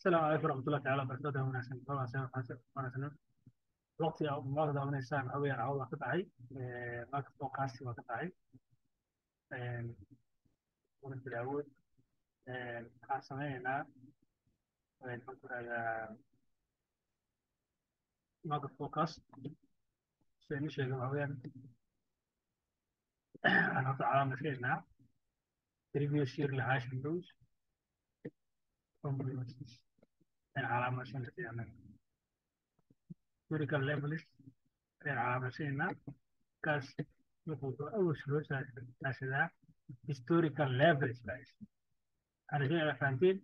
السلام عليكم ورحمة الله تعالى وبركاته وناسن وناسن وقتي أو مواقع وناسان أو يعني عوض قطعي ماك بودكاست وقطعي ونت العود حاسمينا نقول على ماك بودكاست سيني شيء أويان أنا طبعا مشينا ريفيو شير لعاش بلوز على مشين يعني historical levels على مشينا كاس يقول أول شروط أشياء historical levels guys أنا جاي فهمتين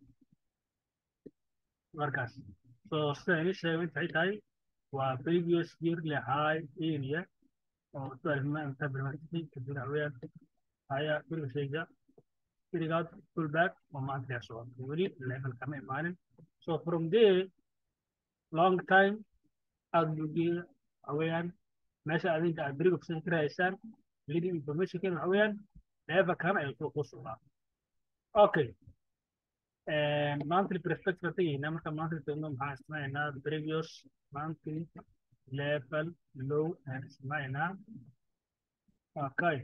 markaas soo sida ini sheegay waxay tahay waa previous yearly high area oo inta barnaamijkii kadib haween ayaa shayga irigaad pullback oo maanta soo weli level kama imaanin so from there long time aad bugiya haween meesha adinka aad beriga kusoo kiraysaan leading information kan haween level kana ay ku sugnaa okay monthly perspective تيجي marka monthly تقولنا maxaa isticmaalnaa previous monthly level low and isticmaalnaa okay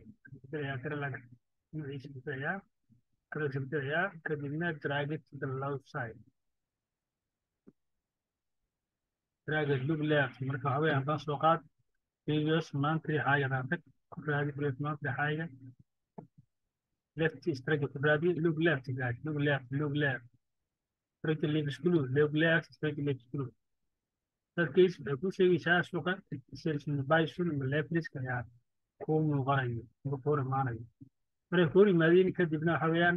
بداية كده لك نعيش بداية كده بداية كده drag it to the low side drag it look left marka حوالي عن سوقات previous monthly حاجة نعطيك drag previous monthly حاجة left strike كده look left guys look left strike left screw look left strike left screw dadkiis waxay ku sheegaysaa suuqa self-innovation ama leverage-ka ayaa ku muuqanayo uga hor imaanayo markay ku hor yimaadeen kadibna waxa weeyaan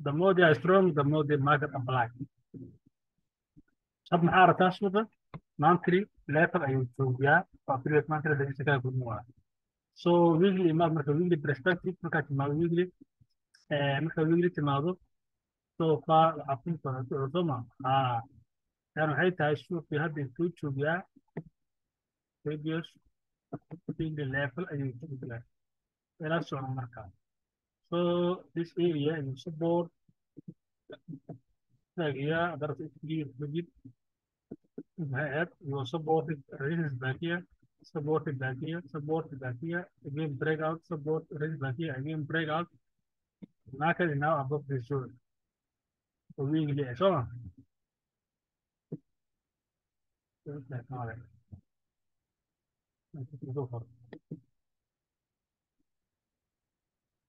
the more they are strong the more the market apply hab maxaa aragtaa suuqa monthly level ayuu joogaa waa period monthly dagisa kala gudmuwaa so weekly imaad marka weekly perspective markaa timaado weekly timaado so far waxaa ku soo soma يعني waxay tahay suuqii hadda intuu joogaa previous single level ayuu joogaa ila socon markaa so this area is support taageya darafta isbiir majid mahad you supported resistance back here back here again breakout support resistance back here again breakout market is now above the zone so weekly so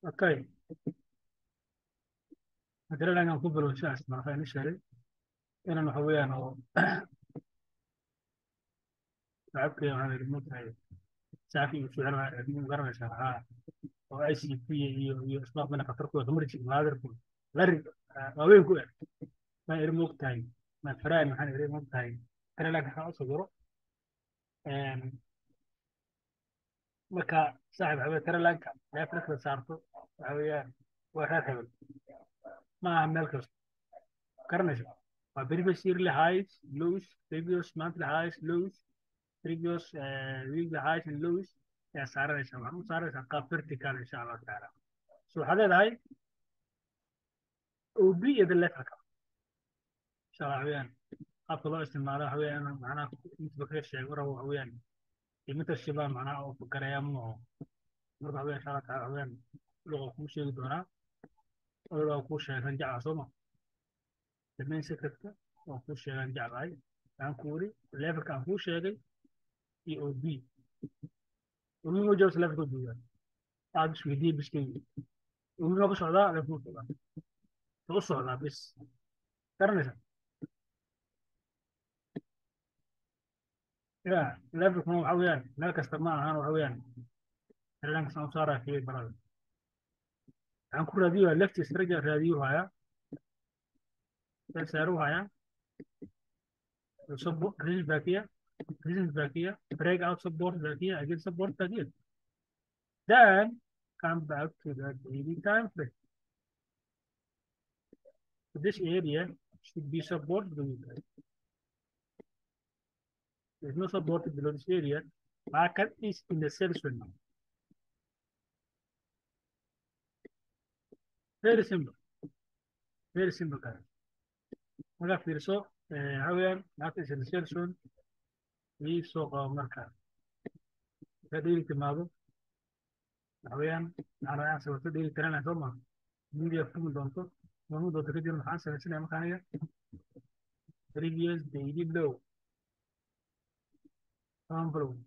okay هذا اللي أنا أقول له شاش ما خليني شري أنا محويان أو لعبك يعني الموت هاي سافي وشو أنا مقرن شرها أو أي شيء فيه أسباب من خطر كله ثمرة شيء ما أقدر أقول لر ما وين كله ما يرموك تاي ما فرق ما حن يرموك تاي أنا لك خلاص صبره مكا صاحب عبد ترى لك لا يفرق صارته عويان واحد حبل ما عمل كرس كرنش previous yearly highs lows previous monthly highs lows previous weekly highs and lows يا سارة إن شاء الله سارة سقف vertical إن شاء الله تعالى سو هذا هاي وبي إذا لا تركب إن شاء الله عويان أفضل استعماله عويان معناه بخير شيء وراه عويان يمتى الشباب معناه أو فكر يا مو مرة عويان إن شاء الله تعالى عويان لغة كل شيء دونا لغة كل شيء رجع عصمة المين سكتة أو كل شيء رجع باي كان كوري ليفل كان كل شيء اي او بي ومن وجه سلف كل هذا شو دي بس كذي ومن وجه صعداء على فوق طبعا توصل على بس كرنسا يا ليفل كانوا عويان لا كاستماع أنا عويان لأن صار في برا عن كل راديو لفت استرجع راديو هاي تسعره هاي support resistance back here break out support back here again support back here then come back to the daily time frame. So this area should be supported below that. There's no support below this area. Market is in the sell zone now. Very simple. Very simple. Guys. markaa fiirso waxa weeyaan lacagta essentiation ii soo qabo marka markaa daily timaado waxa weeyaan maxaa rabaa inaan sawirto daily tiranaya soo maha media fumi doonto fumi doonto kadib maxaan samaysanaya marka aniga previous daily low envelope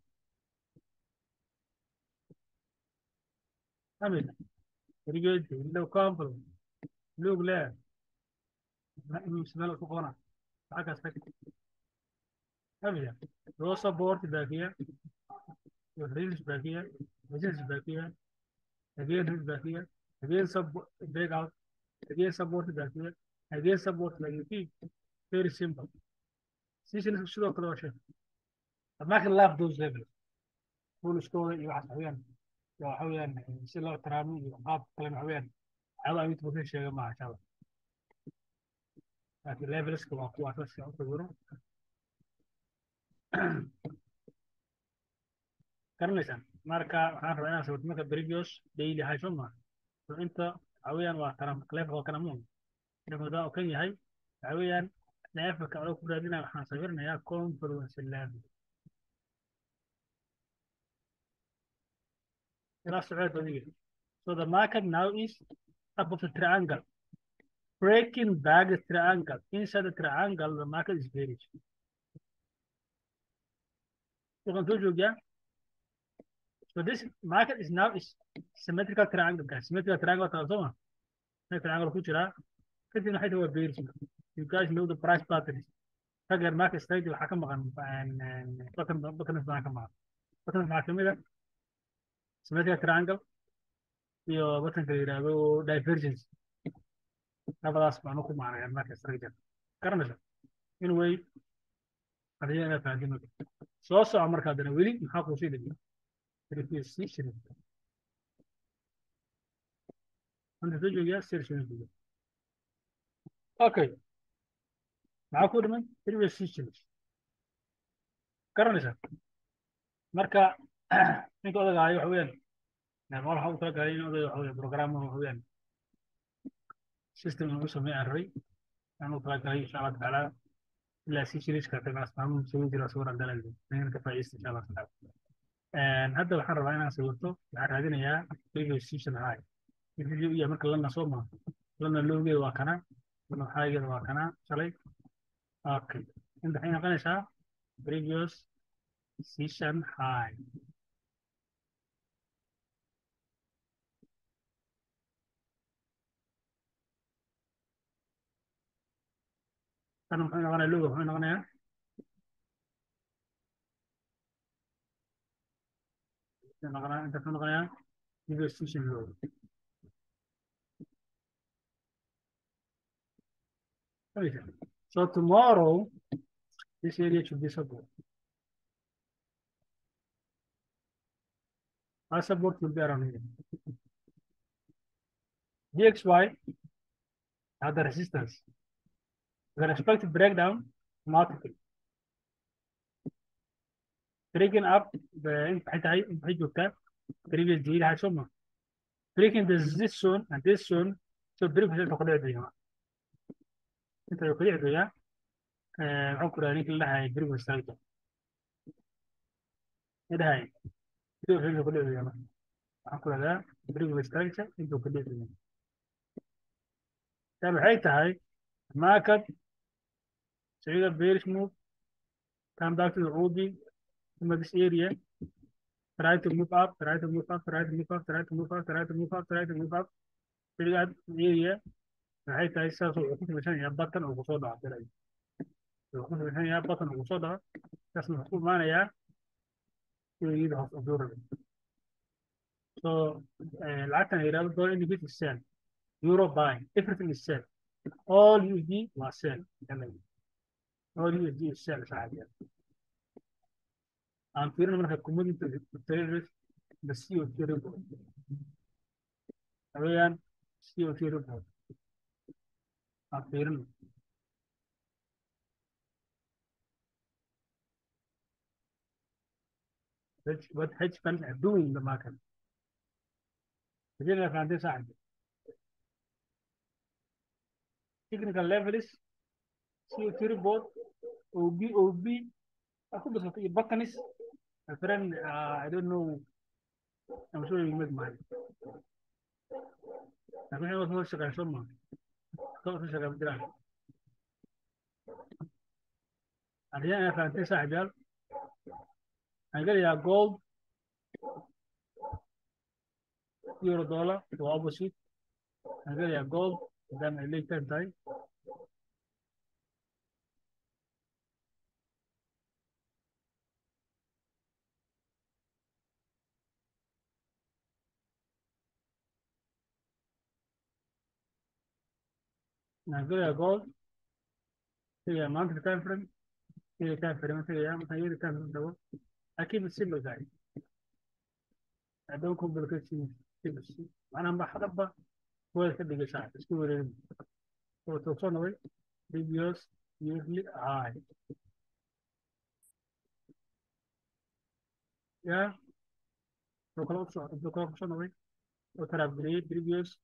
amid previous daily low envelope log leh ismeel ku qona lacag kasta amid loo support baakiya reels baakiya business baakiya again reels baakiya again sub break out again support baakiya again support like you see very simple season sidoo kale waa shay marka love those levels booliskooda iyo waxaas waxaweyaan waxa weeyaan si loo ixtiraamo iyo qaab kale waxa weeyaan waxyaaba inta badan sheega maaha insha allah laakiin levelska waa kuwaas si u sawiro garanaysaan marka waxaan rabaa inaan sawirto marka previous daily high soo maaha so inta waxa weeyaan waa taran levelka kana muun levelka oo kan yahay waxa weeyaan levelka oo ku raadinaya waxaan sawiranayaa confluence level ila socod adiga so the market now is above the triangle breaking back the triangle. Inside the triangle, the market is bearish. So conclusion, yeah. So this market is now is symmetrical triangle, guys. Symmetrical triangle, triangle future. Because bearish. You guys know the price patterns. فجر market stage الحكم and button is معكم button معكم إذا symmetrical triangle يو button كده يو divergence. labadaas baan ku macnaya marka strategy garanaysa anyway hadii ana faahfaahin soo soco marka hadana weli maxaa ku sii dhigay precision anta joogaya sirsion okay maxaa ku dhiman precision garanaysa marka ninka odagaayo waxa weeyaan naamal waxa uu kala galay in odayo waxa weeyaan program waxa weeyaan system uu sameeyay array أنا أتوقع إن شاء الله تعالى لا سيشيلش كاتب أسمعهم مسوي دراسة ورا دلالة نحن كفايس إن شاء الله تعالى هذا الحر رأينا سويته هذين يا ريجو سيشن هاي الفيديو يا مركل لنا صوما لنا اللوجي واكنا لنا حاجة واكنا شلي أوكي عند حين قلنا شا previous session high كانوا حين قلنا اللوجي حين قلنا أنت حين قلنا previous session low so tomorrow this area should be support. Our support will be around here. DXY are the resistance. The respective breakdown multiple. Breaking up the previous deal has some. Breaking this zone and this zone. So break the total. انت لو كده يا عقر عليك اللي هاي بريك مستعجل ده هاي كده في كل يوم عقر ده بريك مستعجل انت كده يوم طب هاي ما كانت سعيدة بيرش موف come back to the OD in this area try to move up try to move up try to move up try to move up try to move up try to move up تلقى area هاي ساسو وقت مثلا يبطن او قصود عبد وقت مثلا يبطن او قصود بس المفروض معنا يا يريد حضور so العادة هي رابط دور اللي بيت السال euro buying everything is sell all USD was sell تمام all USD is sell صاحبي عم فيرنا من الكوموديتي تريدرز بالسي او تي ريبورت تمام سي او تي ريبورت عم فيرنا what hedge funds are doing in the market فجينا كان ده صاحبي technical level is CO2 report OB aku bisa ke batanis my friend I don't know I'm sure you make mine tapi saya harus sekarang semua kau harus sekarang bilang artinya yang nanti sahaja agar ya gold euro dollar to opposite agar ya gold dan later time agar ya gold ya monthly time frame ya time frame ya مثلا yearly time frame ده اكيد السيمبل guys I don't complicate things simple انا بحب هو كده ساعه اسمه هو توصلنا وين previous yearly high يا لو خلاص لو خلاص وصلنا وين وترى previous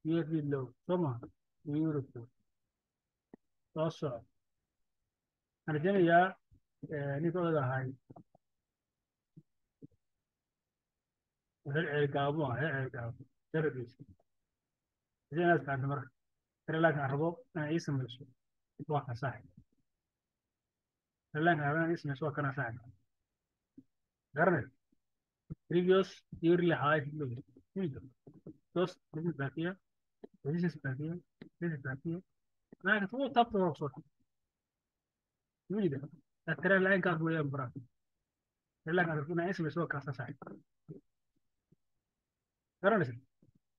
yearly low ثم يورو خلاص أنا جاني يا نيكولا هاي هل عقابه هل عقابه تربيس زي ناس كانت مرة ترى لك عربو أنا اسم الشيء واقع صح ترى لك أنا اسم الشيء كان صح قرن previous yearly high low ميدو دوست this is back here this is back here this is back here ما كنت هو طب توصل ميدو ترى لك كان هو يمبرا ترى لك أنا اسم الشيء كان صح قرن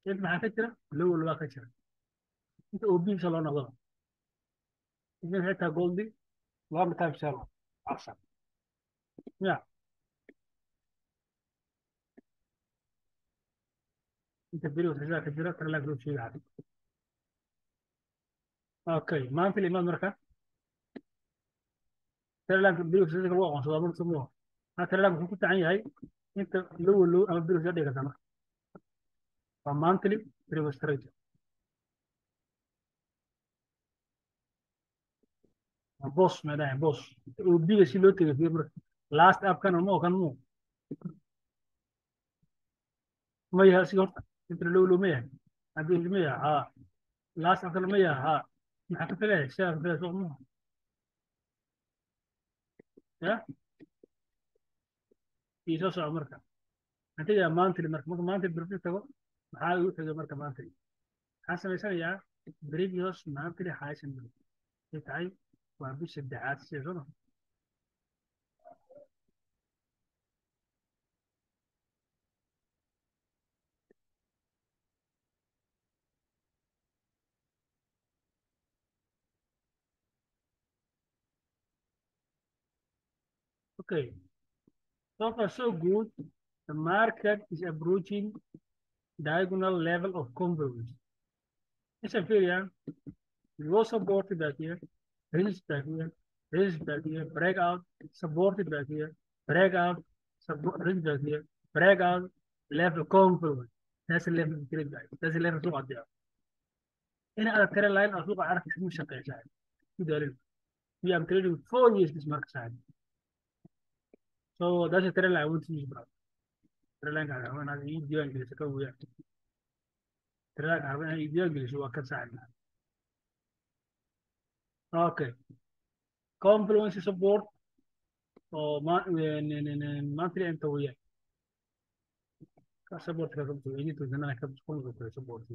انت ما فكره لو الواقع كده انت اوبي صالون غلط انت حتى جولدي وهم تايم شالو احسن يا انت بديله تحسها كبيره ترى لك لو شيء عادي اوكي ما انت الامام مركز ترى لك بديله تحسها الواقع صار من سموه ترى لك كنت عين هاي انت لو انا بديله تحسها ديك سنه فما انت لي بديله ستريت بوس ما ده بوس وبيجي شيلو تيجي في مركز لاست اب كان مو ما يهسي انت لو 100 ابي 100 ها لاست اب كان 100 ها ما حكيت ليه شايف في سوق يا في سوق مركز هتيجي مانتلي marka maanta berri tago maxaa ugu xiga marka maantay waxaan samaysanayaa previous monthly highs and lows ay tahay waa bisha saddexaad season okay so far so good the market is approaching diagonal level of convergence it's a failure we was supported back here resist back here resist back here breakout supported back here breakout support resist back here breakout level convergence that's the level of the trade guys that's the level of the هنا على التري لاين اسوق اعرف شو شقه ساعد في دليل we am trading 4 years this market ساعد so that's a trend line I want to use bro trend line على هون هذا يجي انجلش كوي trend line على يجي انجلش هو كان ساعد اوكي confluence support او ما monthly انت وياه support كم تو يجي تو زنا كم تكون support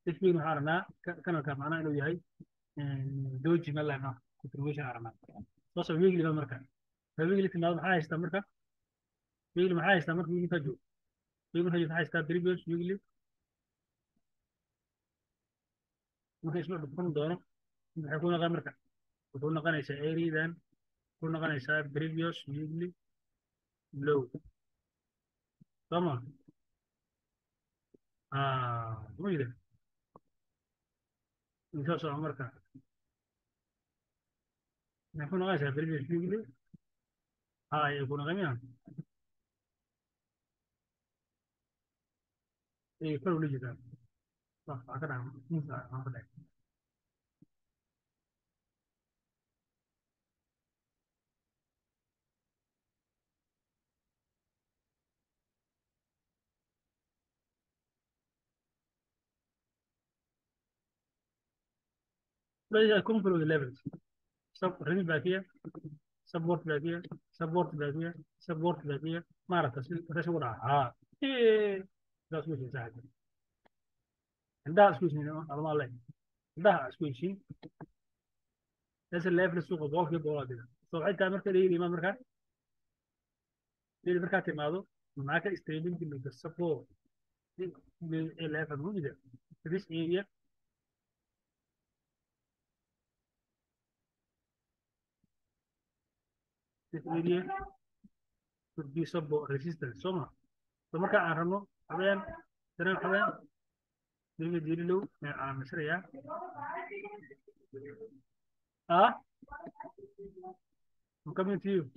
تشبيه حارنا كان معنا انه يهي دوجي ملا هنا contribution حارنا بس ويجي لما مركز فويجي لك ما حاجه استمر ويجي ما حاجه استمر ويجي تجو ويجي حاجه حاجه previous ويجي marka isla dhufan doono waxay ku noqon marka wuxuu noqonaysaa eridan ku noqonaysaa previous weekly low soma wayda inta soo marka waxay ku noqonaysaa previous weekly ay ku noqonayaan ay kor u lijitaan wax ka dhaca musa aan ka dhaca يكون في الليفلز سب رينج باك هي سبورت باك هي سبورت باك هي سبورت باك هي ما عرفت تشغل ها ايه ده سويتش ساعه عندها سويتش الله الله عندها سويتش ناس اللي هي في السوق بول كيف بول كده سو حتى مركز لي ما مركز لي مركز تمادو معك ستريمينج من السبورت اللي هي في الموجودة this area this area could be support resistance سمع فمركز عرفنا حبيان ترى حبيان دي له مشاريع اه I'm coming to you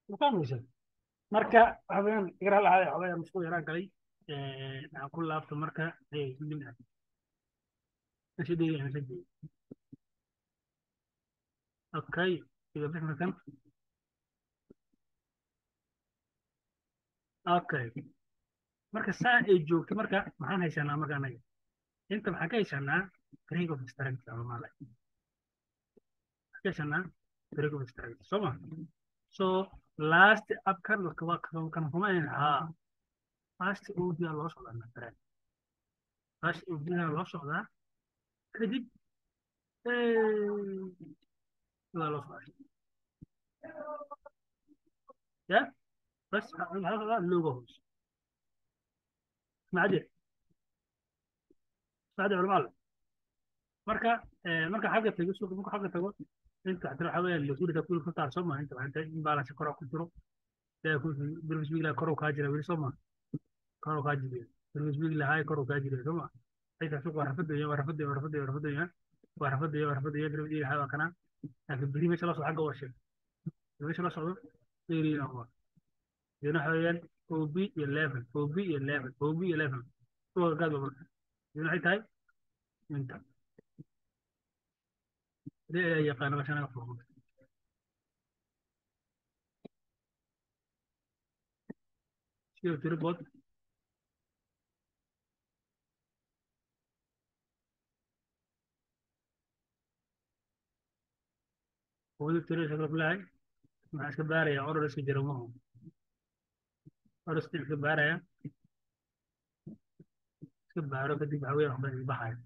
وكان وصل marka habeen igra lahaay habeen musku yaraan galay aan ku laabto marka nashidii okay iga bixna kan okay marka saa ay joogto marka maxaan haysanaa marka anaga inta maxaan ka haysanaa break of strength ama maalay maxaan ka haysanaa break of strength soo ma so last up kan kan kuma ha last udia loo socdaa marka last udia loo socdaa kadib waa loo socdaa ya بس هذا اللوجو معدي معدي على marka marka xagga tago suuqa marka xagga tago inta hadii waxa weeye lagu dhigay kullu ka soo ma inta waxay in balance kor ku jiro ee ku bilbis bigla kor ka jira wili soo ma kor ka jira bilbis bigla hay kor ka jira soo ma ay ka suuqa warfadaya bilbis hay kana laakiin biri meesha la soo xagga warshay meesha la socdo iri ama dina xawayaan OB11 OB11 OB11 oo gaado dina ay tahay inta ليه يقان عشان أفهم شو تربط هو ترى شغل بلاي مع سبارة يا أورس يجرمهم أورس سبارة يا سبارة بدي بعوي رحمة البحر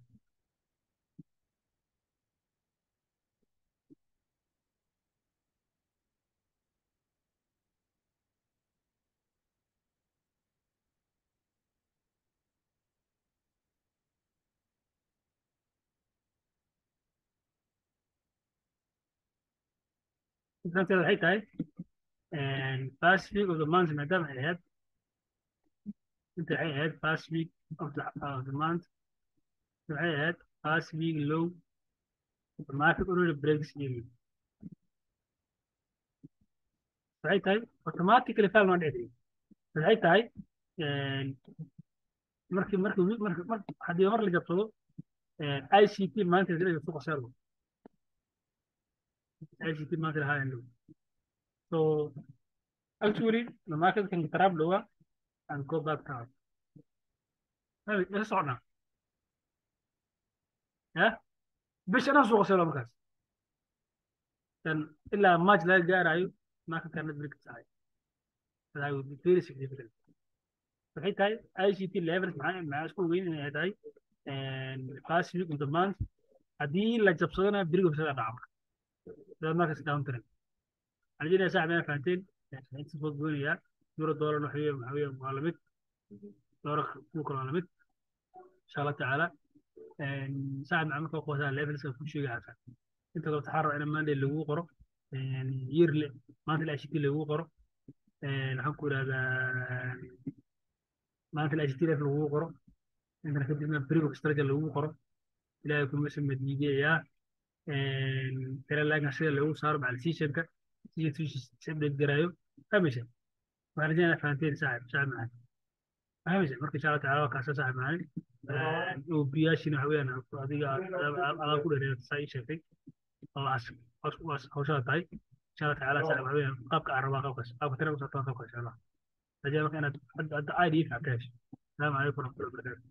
أنت الحين هاي and past week of the month ما دام هاد أنت الحين هاد past week of the month الحين هاد past week low the market already breaks even الحين هاي automatically فعل ما ندري الحين هاي مركب حد يمر اللي قبله اي سي تي ما انت تدري سوق سيرفو اي سي تي ما تدري هاي so actually the market can trap lower and go back down هذا ايش صعنا ها بس انا سوق سيرفو مكاس كان الا ماتش لا جار ايو ما كان ندرك ساي هذا would be very significant فحيت هاي اي سي تي ليفل مع سكول وين هاي and past week of the month هذه اللي جبسونا بريقو بسرعة عمر ده الماركت داون ترند عندنا ساعة ما فهمتين يعني انت تفوق يا يورو دولار محوية معلمات دولار كوكو معلمات ان شاء الله تعالى ساعة مع مكة قوة ليفل كل شيء عارفة انت لو تحرر الى ما اللي هو قرب يعني يرلي maanta ilaa HTTP lagu qoro waxaan ku idhahdaa maanta ilaa HTTP lagu qoro intana kadibna prefix structure lagu qoro ilaahay kuma samadiidayaa tira laagan sida lagu saaro macal sessionka si update garaayo fahmaysa waxaan rajaynayaa fahanteen saaxib macaan فهمت مركز شغله على واقع اساس معي وبياشي نحويا adiga ala ku dheereeyo say sheegtay oo oo shaatay shaqada ala sax waxweyn qaabka araba qaabka tira u soo qaabka insha Allah rajaa marka inaad ID ka taas السلام عليكم ورحمة الله وبركاته